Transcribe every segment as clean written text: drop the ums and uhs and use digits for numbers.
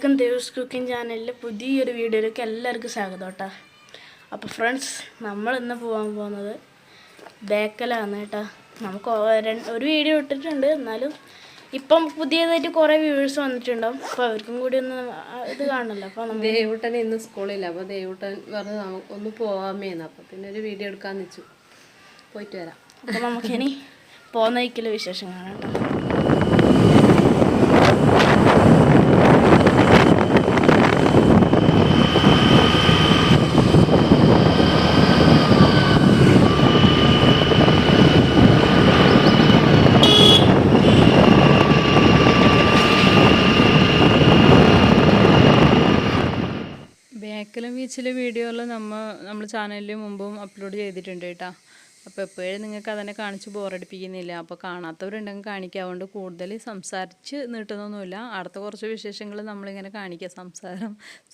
എല്ലാവർക്കും ദേവ്സ് കുക്കിംഗ് ചാനലിലെ പുതിയൊരു വീഡിയോയിലേക്ക് എല്ലാവർക്കും സ്വാഗതം കേട്ടോ. അപ്പോൾ ഫ്രണ്ട്സ്, നമ്മൾ ഇന്ന് പോകാൻ പോകുന്നത് ബേക്കലാണ് കേട്ടോ. നമുക്ക് ഒരു വീഡിയോ ഇട്ടിട്ടുണ്ട്, എന്നാലും ഇപ്പം പുതിയതായിട്ട് കുറേ വ്യൂവേഴ്സ് വന്നിട്ടുണ്ടാവും. അപ്പോൾ അവർക്കും കൂടി ഒന്ന് ഇത് കാണണമല്ലോ. അപ്പോൾ ദേവൂട്ടൻ ഇന്ന് സ്കൂളില്ല, അപ്പോൾ ദേവൂട്ടൻ പറഞ്ഞ് ഒന്ന് പോകാമേന്ന്. അപ്പോൾ പിന്നെ ഒരു വീഡിയോ എടുക്കാമെന്ന് വെച്ചു. പോയിട്ട് വരാം. അപ്പോൾ നമുക്കിനി പോകുന്ന വഴിക്കുള്ള വിശേഷം കാണാം കേട്ടോ. ബേക്കലം ബീച്ചിലെ വീഡിയോകൾ നമ്മൾ ചാനലിൽ മുമ്പും അപ്ലോഡ് ചെയ്തിട്ടുണ്ട് കേട്ടോ. അപ്പോൾ എപ്പോഴും നിങ്ങൾക്ക് അതന്നെ കാണിച്ച് ബോറടിപ്പിക്കുന്നില്ല. അപ്പോൾ കാണാത്തവരുണ്ടെങ്കിൽ കാണിക്കുക. അതുകൊണ്ട് കൂടുതൽ സംസാരിച്ച് നീട്ടുന്നൊന്നുമില്ല. അടുത്ത കുറച്ച് വിശേഷങ്ങൾ നമ്മളിങ്ങനെ കാണിക്കുക.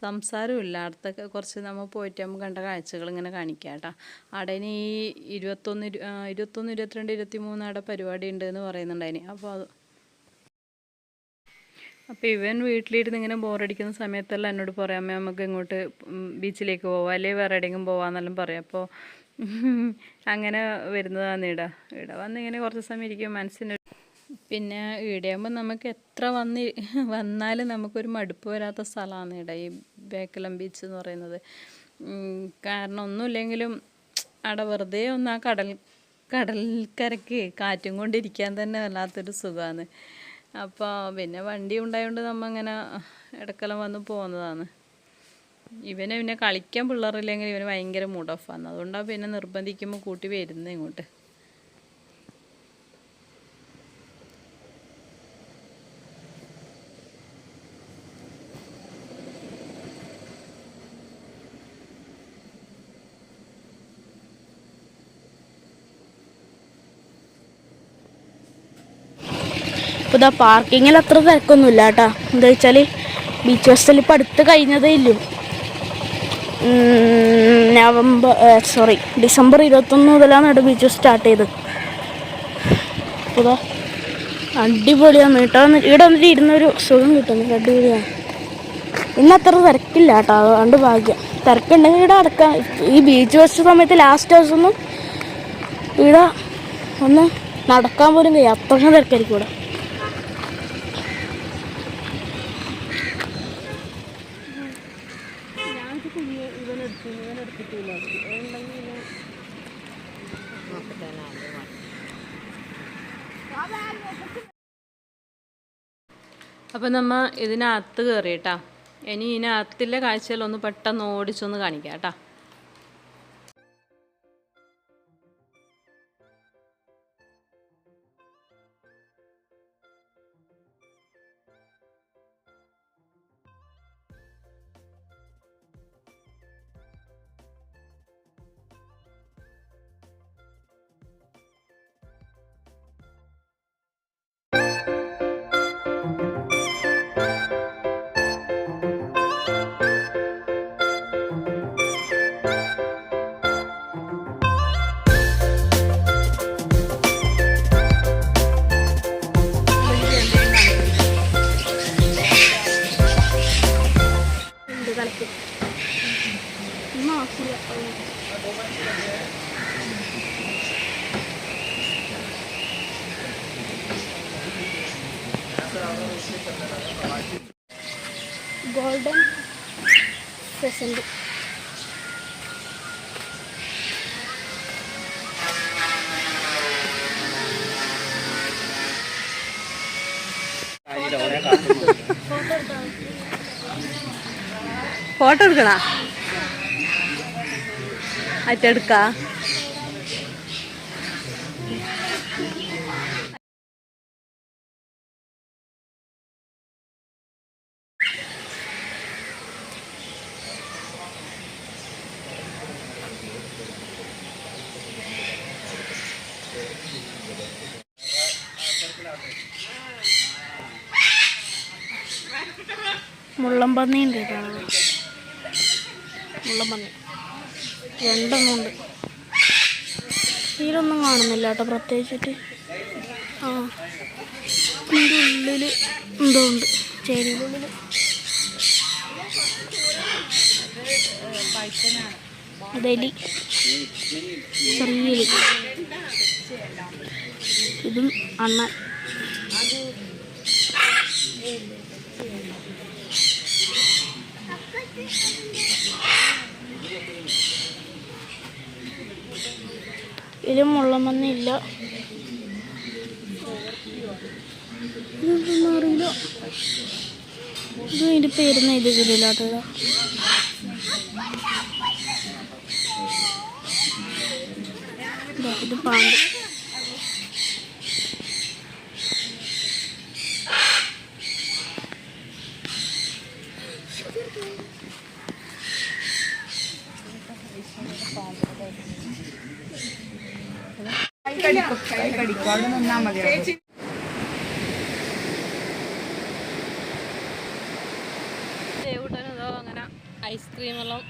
സംസാരമില്ല. അടുത്ത കുറച്ച് നമ്മൾ പോയിട്ട് നമുക്ക് കണ്ട കാഴ്ചകൾ ഇങ്ങനെ കാണിക്കുക കേട്ടോ. അവിടെ ഇനി ഈ 21, 22, 23 അവിടെ പരിപാടി ഉണ്ട് എന്ന് പറയുന്നുണ്ടായിന്. അപ്പോൾ ഇവൻ വീട്ടിലിരുന്ന് ഇങ്ങനെ ബോറടിക്കുന്ന സമയത്തെല്ലാം എന്നോട് പറയാം, അമ്മ നമുക്ക് ഇങ്ങോട്ട് ബീച്ചിലേക്ക് പോവാം, അല്ലെങ്കിൽ വേറെ എവിടെയെങ്കിലും പോവാമെന്നെല്ലാം പറയാം. അപ്പോൾ അങ്ങനെ വരുന്നതാണ് ഇവിടെ വന്നിങ്ങനെ കുറച്ച് സമയം ഇരിക്കും. മനസ്സിന് പിന്നെ ഈടെയാകുമ്പോൾ നമുക്ക് എത്ര വന്നാലും നമുക്കൊരു മടുപ്പ് വരാത്ത സ്ഥലമാണ് ഇവിടെ ഈ ബേക്കലം ബീച്ച് എന്ന് പറയുന്നത്. കാരണം ഒന്നുമില്ലെങ്കിലും അവിടെ വെറുതെ ഒന്ന് ആ കടൽക്കരയ്ക്ക് കാറ്റും കൊണ്ടിരിക്കാൻ തന്നെ വല്ലാത്തൊരു സുഖമാണ്. അപ്പോൾ പിന്നെ വണ്ടി ഉണ്ടായതുകൊണ്ട് നമ്മൾ അങ്ങനെ ഇടയ്ക്കെല്ലാം വന്ന് പോകുന്നതാണ്. ഇവന് പിന്നെ കളിക്കാൻ പിള്ളേരില്ലെങ്കിൽ ഇവന് ഭയങ്കര മൂഡ് ഓഫാണ്. അതുകൊണ്ടാണ് പിന്നെ നിർബന്ധിക്കുമ്പോൾ കൂട്ടി വരുന്നത് ഇങ്ങോട്ട്. അപ്പോൾ ഇതാ പാർക്കിങ്ങിൽ അത്ര തിരക്കൊന്നുമില്ല കേട്ടോ. എന്താ വെച്ചാൽ ബീച്ച് ഫെസ്റ്റിവൽ ഇപ്പോൾ അടുത്ത് കഴിഞ്ഞതേ ഇല്ലു. ഡിസംബർ 21 മുതലാണ് ഇവിടെ ബീച്ച് സ്റ്റാർട്ട് ചെയ്തത്. അപ്പോൾ ഇതാ അടിപൊളിയാണ് കേട്ടോ. ഇവിടെ വന്നിട്ട് ഇരുന്നൊരു സുഖം കിട്ടുന്നു. അടിപൊളിയാണ്. ഇന്ന് അത്ര തിരക്കില്ല കേട്ടോ, അതുകൊണ്ട് ഭാഗ്യം. തിരക്കുണ്ടെങ്കിൽ ഇവിടെ അടക്കാം. ഈ ബീച്ച് ഫെസ്റ്റ് സമയത്ത് ലാസ്റ്റ് ദിവസമൊന്നും ഇവിടെ ഒന്ന് നടക്കാൻ പോലും കഴിയും, അത്രയും തിരക്കായിരിക്കും ഇവിടെ. അപ്പം നമ്മൾ ഇതിനകത്ത് കയറിയിട്ടാ. ഇനി ഇതിനകത്തിലെ കാഴ്ചകളൊന്ന് പെട്ടെന്ന് ഓടിച്ചൊന്ന് കാണിക്കാം കേട്ടോ. ഗോൾഡൻ പ്രസന്റ് ഫോട്ടോ എടുക്കണ അറ്റെടുക്ക. മുള്ളംപന്നി ഉണ്ട് കേട്ടോ. മുള്ളംപന്നി രണ്ടെണ്ണം ഉണ്ട്. തീരൊന്നും കാണുന്നില്ല കേട്ടോ പ്രത്യേകിച്ചിട്ട്. ഇതിൻ്റെ ഉള്ളിൽ എന്തോ ഉണ്ട്, ചേരിയുടെ ഉള്ളിൽ. അതെലി, ചെറിയ എലി. ഇതും അണ്ണൻ. ഇതിലും മുള്ളമൊന്നുമില്ല. ഇതൊന്നും അറിയില്ല. ഇത് ഇതിൻ്റെ പേരുന്ന ഇത് ഇതില്ലാട്ടോ. ഇത് പാമ്പ്. ദേവൂട്ടനതോ അങ്ങനെ ഐസ്ക്രീമെല്ലാം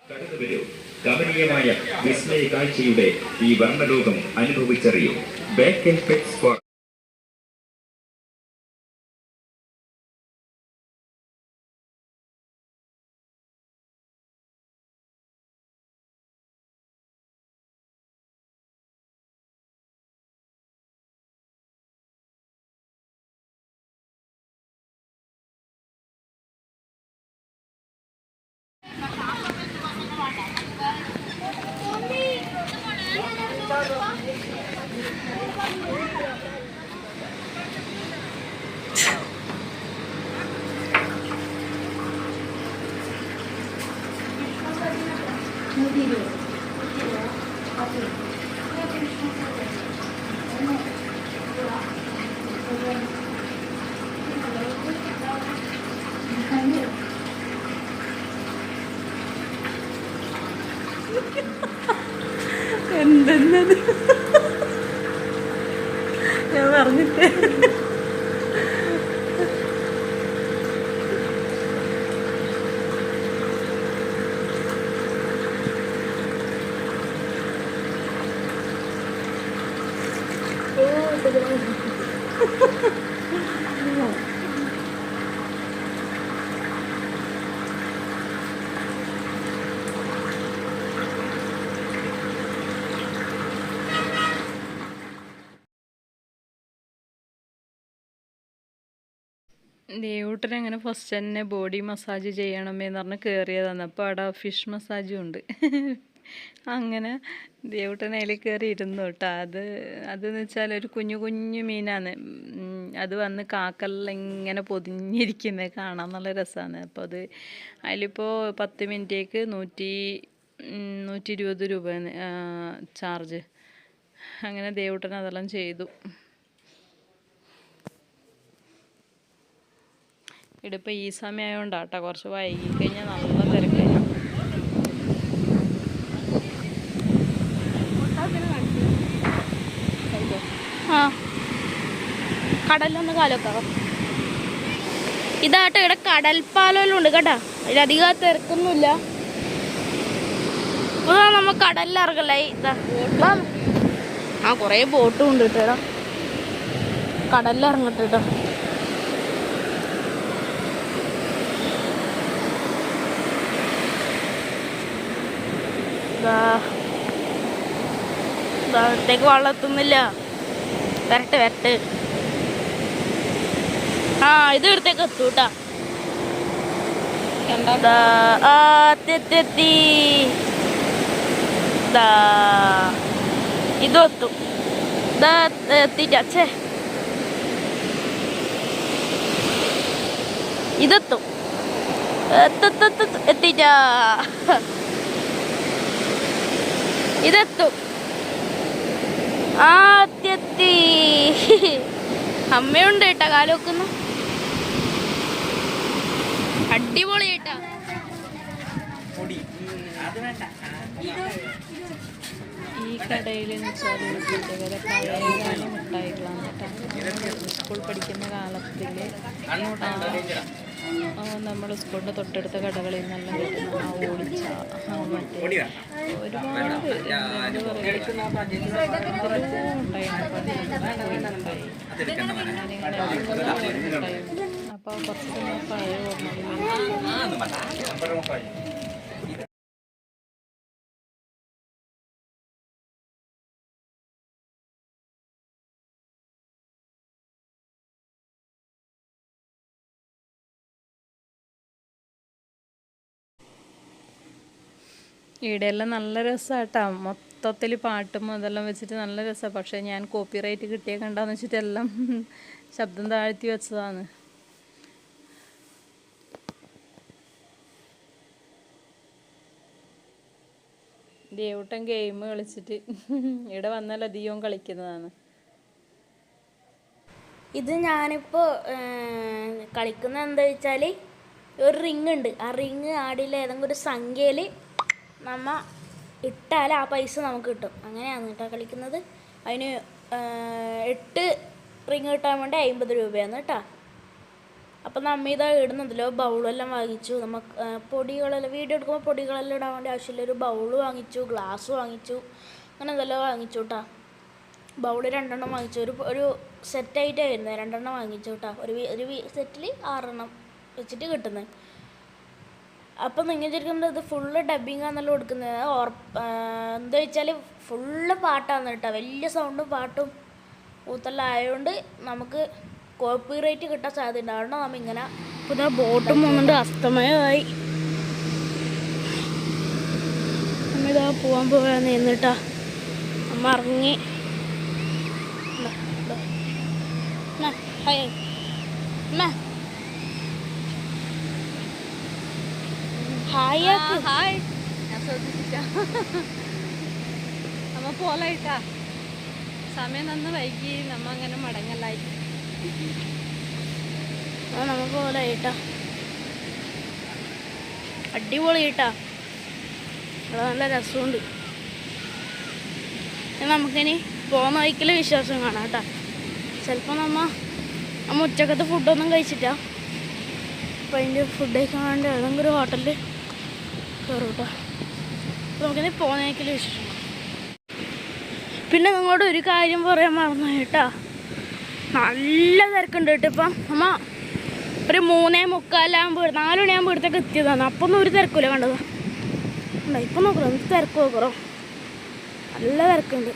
കടന്നുവരൂ. കമനീയമായ വിസ്മയ കാഴ്ചയുടെ ഈ വർണ്ണലോകം അനുഭവിച്ചറിയൂ. ബാക്ക് ആൻഡ് പെറ്റ്സ് ഫോർ എന്തെന്നത് ഞാൻ പറഞ്ഞിട്ടേ. ദേവൂട്ടൻ അങ്ങനെ ഫസ്റ്റ് തന്നെ ബോഡി മസാജ് ചെയ്യണമെന്ന് പറഞ്ഞ് കയറിയതാണ്. അപ്പോൾ അവിടെ ഫിഷ് മസാജും ഉണ്ട്. അങ്ങനെ ദേവൂട്ടൻ അതിൽ കയറി ഇരുന്നു കേട്ടോ. അതെന്ന് വെച്ചാൽ ഒരു കുഞ്ഞു കുഞ്ഞു മീനാണ്. അത് വന്ന് കാക്കെല്ലാം ഇങ്ങനെ പൊതിഞ്ഞിരിക്കുന്നത് കാണാൻ നല്ല രസമാണ്. അപ്പോൾ അതിലിപ്പോൾ 10 മിനിറ്റേക്ക് 120 രൂപയാണ് ചാർജ്. അങ്ങനെ ദേവൂട്ടൻ അതെല്ലാം ചെയ്തു. ഇതിപ്പോൾ ഈ സമയമായതുകൊണ്ടാട്ടോ കുറച്ച് വൈകി കഴിഞ്ഞാൽ നല്ല തിരക്കായി. ആ കടലിലൊന്ന് കാലൊക്കെ ഇതാട്ടോ. ഇവിടെ കടൽപ്പാലെല്ലാം ഉണ്ട് കേട്ടോ. അതിലധികം തിരക്കൊന്നുമില്ല. അപ്പോൾ നമ്മൾ കടലിലിറങ്ങലായി. ആ കുറേ ബോട്ടും ഉണ്ട് കേട്ടോ. കടലിലിറങ്ങട്ടെ കേട്ടോ. ഇവിടത്തേക്ക് വെള്ളം എത്തുന്നില്ല. വരട്ടെ. ആ ഇത് ഇവിടത്തേക്ക് എത്തൂട്ടാ. എത്തി ഇതും എത്തും. എത്തിച്ചേ ഇതെത്തും. എത്തിച്ചാ ഇതെത്തും. എത്തി. അമ്മയുണ്ട് കേട്ടാ കാല് വെക്കുന്നു. അടിപൊളി കേട്ടാ. ഈ കടയിൽ പ്രത്യേകത പഴയകാല മിഠായികളാണ് കേട്ടോ. സ്കൂൾ പഠിക്കുന്ന കാലത്തിൽ നമ്മൾ സ്കൂളിൻ്റെ തൊട്ടടുത്ത കടകളിൽ നിന്നെല്ലാം കിട്ടുന്ന ഓടിച്ച മറ്റേ ഒരുപാട് അപ്പോൾ കുറച്ച് പഴയ ഓർമ്മകൾ. ഈടെയെല്ലാം നല്ല രസമാട്ടോ. മൊത്തത്തിൽ പാട്ടും അതെല്ലാം വെച്ചിട്ട് നല്ല രസമാണ്. പക്ഷേ ഞാൻ കോപ്പിറൈറ്റ് കിട്ടിയ കണ്ടാന്ന് വെച്ചിട്ടെല്ലാം ശബ്ദം താഴ്ത്തി വെച്ചതാണ്. ദേവട്ടൻ ഗെയിം കളിച്ചിട്ട് ഇവിടെ വന്നാൽ അധികവും കളിക്കുന്നതാണ്. ഇത് ഞാനിപ്പോൾ കളിക്കുന്നത് എന്താ വെച്ചാൽ ഒരു റിങ് ഉണ്ട്. ആ റിങ് ആടിയിൽ ഏതെങ്കിലും ഒരു സംഖ്യയിൽ നമ്മ ഇട്ടാൽ ആ പൈസ നമുക്ക് കിട്ടും. അങ്ങനെയാണ് കേട്ടോ കളിക്കുന്നത്. അതിന് 8 റിങ് കിട്ടാൻ വേണ്ടി 50 രൂപയാണ് കേട്ടോ. അപ്പം നമ്മ ഇതാ ഇടുന്നതിലോ ബൗളെല്ലാം വാങ്ങിച്ചു. നമുക്ക് പൊടികളെല്ലാം വീഡിയോ എടുക്കുമ്പോൾ പൊടികളെല്ലാം ഇടാൻ വേണ്ടി ആവശ്യമില്ല. ഒരു ബൗള് വാങ്ങിച്ചു, ഗ്ലാസ് വാങ്ങിച്ചു, അങ്ങനെ എന്തെല്ലാം വാങ്ങിച്ചു കേട്ടോ. ബൗള് 2 എണ്ണം വാങ്ങിച്ചു. ഒരു സെറ്റായിട്ടാണ് വരുന്നത്. 2 എണ്ണം വാങ്ങിച്ചു കേട്ടോ. ഒരു സെറ്റിൽ 6 എണ്ണം വെച്ചിട്ട് കിട്ടുന്നത്. അപ്പം നിങ്ങൾ വിചാരിക്കുന്നത് ഇത് ഫുള്ള് ഡബ്ബിങ്ങാണെന്നല്ലോ കൊടുക്കുന്നത്. എന്താ വെച്ചാൽ ഫുള്ള് പാട്ടാണ് കേട്ടോ. വലിയ സൗണ്ടും പാട്ടും ഊത്തെല്ലാം ആയതുകൊണ്ട് നമുക്ക് കോപ്പിറൈറ്റ് കിട്ടാൻ സാധ്യത ഉണ്ട്. അതുകൊണ്ട് നമ്മൾ ഇങ്ങനെ പുതിയ ബോട്ടും പോകുന്നുണ്ട്. അസ്തമയമായി. നമ്മളിതാ പോകാൻ പോകാന്ന് എന്നിട്ടാ അമ്മ ഇറങ്ങി. ഹായ് അമ്മ. ഹായ്, ഞാൻ ശ്രദ്ധിച്ചിട്ടാ. നമ്മ പോലായിട്ടാ. സമയം നന്ന് വൈകി. നമ്മ അങ്ങനെ മടങ്ങലായി. നമ്മ പോലായിട്ടാ. അടിപൊളി കേട്ടാ. ഇവിടെ നല്ല രസമുണ്ട്. നമുക്കിനി പോകുന്ന വഴിക്കൽ വിശ്വാസം കാണാം കേട്ടോ. ചിലപ്പോൾ നമ്മ ഉച്ചക്കത്തെ ഫുഡൊന്നും കഴിച്ചിട്ടാ. അപ്പം അതിൻ്റെ ഫുഡ് കഴിക്കാൻ വേണ്ടി ഏതെങ്കിലും ഒരു ഹോട്ടലിൽ കയറും കേട്ടോ. അപ്പോൾ നമുക്കിനി പോകുന്ന വഴിക്കൽ വിശ്വാസം. പിന്നെ നിങ്ങളോട് ഒരു കാര്യം പറയാൻ മറന്നു കേട്ടോ. നല്ല തിരക്കുണ്ട് കേട്ടോ. ഇപ്പം നമ്മ ഒരു 3:45 4 മണിയാകുമ്പോൾ ഇവിടത്തേക്ക് എത്തിയതാണ്. അപ്പം ഒന്നും ഒരു തിരക്കില്ല കണ്ടത്. ഇപ്പം നോക്കണം എന്ത് തിരക്ക് നോക്കറോ. നല്ല തിരക്കുണ്ട്.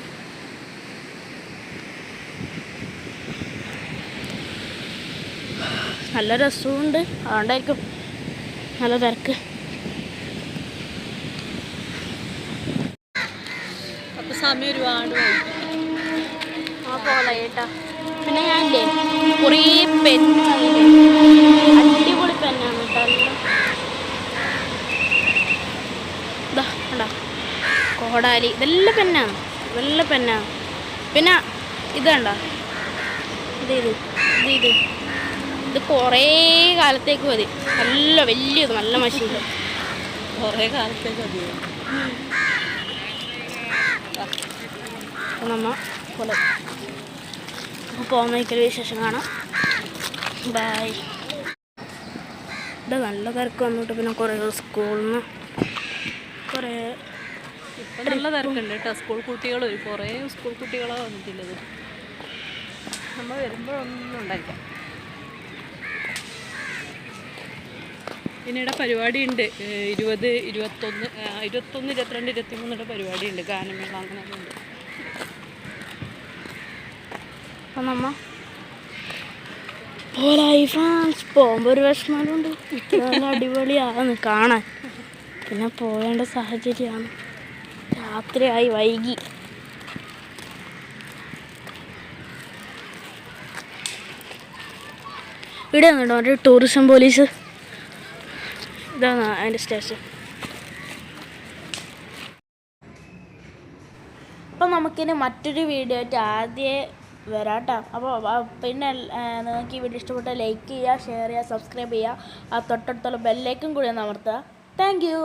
നല്ല രസമുണ്ട്. അതുകൊണ്ടായിരിക്കും നല്ല തിരക്ക്. അപ്പം സമയം ഒരുപാട് പോലെ കേട്ടാ. പിന്നെ ഞാനില്ലേ കുറേ പെന്ന് അടിപൊളി പെന്നാണ് കേട്ടോ. ഇതാ കണ്ടോ കോടാലി. ഇതെല്ലാം പെന്നാണ്, ഇതെല്ലാം പെന്നാണ്. പിന്നെ ഇത് കണ്ടോ, ഇത് കുറേ കാലത്തേക്ക് മതി. നല്ല വലിയത് നല്ല മഷീൻ. കുറേ കാലത്തേക്ക് മതി. നമ്മ പോലെ പോകുന്ന വിശേഷം കാണാം. ബൈ. ഇവിടെ നല്ല തിരക്ക് വന്നിട്ട് പിന്നെ കുറേ സ്കൂളിൽ നിന്ന് കുറേ ഇപ്പം നല്ല തിരക്കുണ്ട് കേട്ടോ. സ്കൂൾ കുട്ടികൾ കുറേ സ്കൂൾ കുട്ടികളാണ് വന്നിട്ടുള്ളത്. നമ്മൾ വരുമ്പോഴൊന്നും ഉണ്ടായില്ല. പിന്നീട് പരിപാടി ഉണ്ട്. 20, 21, 22, 23 പരിപാടി ഉണ്ട്. ഗാനമേള അങ്ങനെയൊക്കെ ഉണ്ട്. അപ്പം നമ്മ പോലായി ഫ്രാൻസ് പോകുമ്പോൾ ഒരു വിഷമമുണ്ട്. ഇത്ര നല്ല അടിപൊളിയാണ് കാണാൻ. പിന്നെ പോകേണ്ട സാഹചര്യമാണ്. രാത്രിയായി, വൈകി. ഇവിടെ വന്നിട്ടോ ഒരു ടൂറിസം പോലീസ്. ഇതാണ് അതിൻ്റെ സ്റ്റേഷൻ. അപ്പം നമുക്കിനി മറ്റൊരു വീഡിയോ ആയിട്ട് ആദ്യം വരാം കേട്ടോ. അപ്പോൾ പിന്നെ നിങ്ങൾക്ക് ഈ വീഡിയോ ഇഷ്ടപ്പെട്ടാൽ ലൈക്ക് ചെയ്യുക, ഷെയർ ചെയ്യുക, സബ്സ്ക്രൈബ് ചെയ്യുക. ആ തൊട്ടടുത്തുള്ള ബെല്ലൈക്കൺ കൂടി ഒന്ന് അമർത്തുക. Thank you.